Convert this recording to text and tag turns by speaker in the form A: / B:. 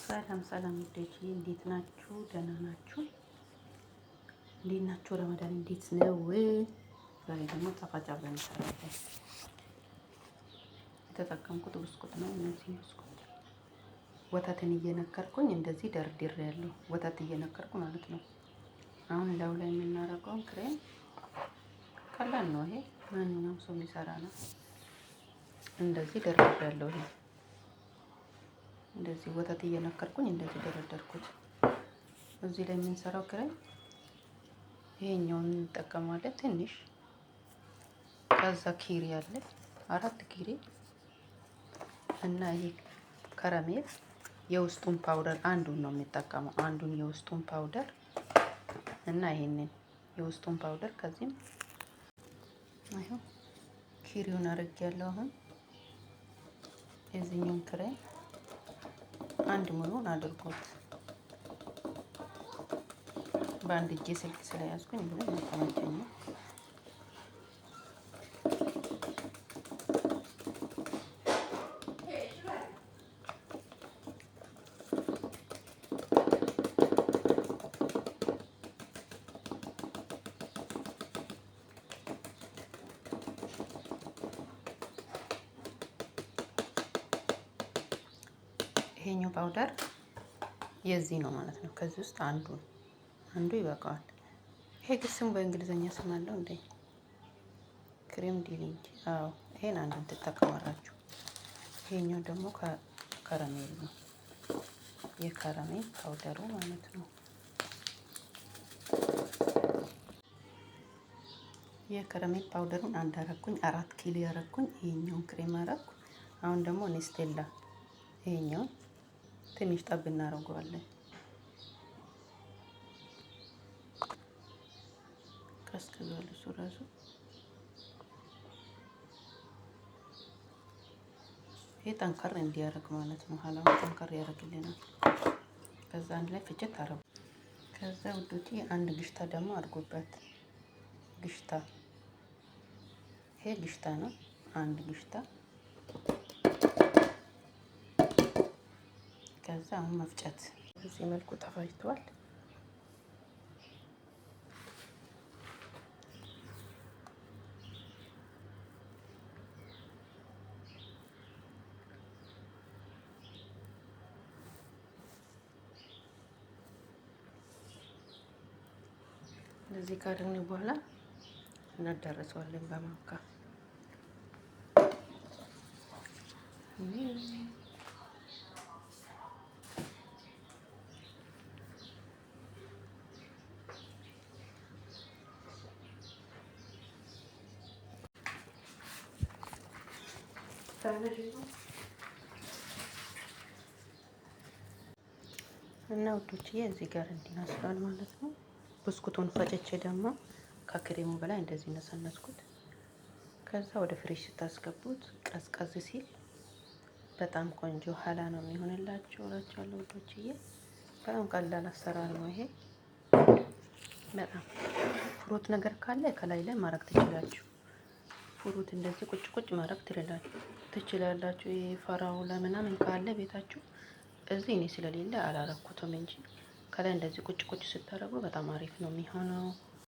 A: ሰላም ሰላም ውዶች እንዴት ናችሁ? ደህና ናችሁ? እንዴት ናችሁ? ረመዳን እንዴት ነው? ዛሬ ደግሞ ጣፋጭ አብረን እንሰራለን። የተጠቀምኩት ብስኩት ነው። እነዚህ ብስኩት ወተትን እየነከርኩኝ እንደዚህ ደርድሬያለሁ። ወተት እየነከርኩ ማለት ነው። አሁን ላዩ ላይ የምናደርገውን ክሬም ቀላል ነው። ይሄ ማንኛውም ሰው የሚሰራ ነው። እንደዚህ ደርድሬያለሁ። ይሄ እንደዚህ ወተት እየነከርኩኝ እንደዚህ ደረደርኩት። እዚህ ላይ የምንሰራው ክሬም ይሄኛውን እንጠቀማለን ትንሽ። ከዛ ኪሪ አለ 4 ኪሪ እና ይሄ ከረሜል የውስጡን ፓውደር አንዱን ነው የሚጠቀመው። አንዱን የውስጡን ፓውደር እና ይሄንን የውስጡን ፓውደር ከዚህም አይሆን ኪሪውን አድርጌያለሁ። አሁን የዚህኛውን ክሬም አንድ ሙሉን አድርጎት በአንድ እጄ ስልክ ስለያዝኩኝ ብለን መቀመጫኝ ነው። ይሄኛው ፓውደር የዚህ ነው ማለት ነው። ከዚህ ውስጥ አንዱ ይበቃዋል። ይሄ ግን ስሙ በእንግሊዘኛ ስም አለው እንዴ? ክሬም ዲሊንግ። አዎ ይሄን አንዱን ትጠቀማላችሁ። ይሄኛው ደግሞ ከረሜል ነው። የከረሜል ፓውደሩ ማለት ነው። የከረሜል ፓውደሩን አንድ አረኩኝ፣ 4 ኪሎ ያረኩኝ። ይሄኛውን ክሬም አረኩ። አሁን ደግሞ ኔስቴላ ይሄኛውን ትንሽ ጠብ እናደርገዋለን። ቀዝቅዟል እሱ ራሱ። ይሄ ጠንከር እንዲያደርግ ማለት ነው። ሀላው ጠንከር ያደርግልናል። ከዛ አንድ ላይ ፍጭት አረጉ። ከዛ ውዶቼ አንድ ግሽታ ደግሞ አድርጎበት። ግሽታ ይሄ ግሽታ ነው። አንድ ግሽታ። ከዛ አሁን መፍጨት በዚህ መልኩ ተፈጭቷል። እንደዚህ ካደረግን በኋላ እናዳርሰዋለን በማንካ። እና ውዶችዬ እዚህ ጋር እንዲናስራል ማለት ነው። ብስኩቱን ፈጭቼ ደግሞ ከክሬሙ በላይ እንደዚህ ነሰነስኩት። ከዛ ወደ ፍሬሽ ስታስገቡት ቀዝቀዝ ሲል በጣም ቆንጆ ሀላ ነው የሚሆንላችሁ እላችኋለሁ ውዶችዬ። በጣም ቀላል አሰራር ነው ይሄ። በጣም ፍሩት ነገር ካለ ከላይ ላይ ማድረግ ትችላላችሁ። ፍሩት እንደዚህ ቁጭ ቁጭ ማድረግ ትችላላችሁ። የፈራው ለምናምን ካለ ቤታችሁ እዚህ እኔ ስለሌለ አላረኩትም እንጂ ከላይ እንደዚህ ቁጭ ቁጭ ስታደርጉ በጣም አሪፍ ነው የሚሆነው።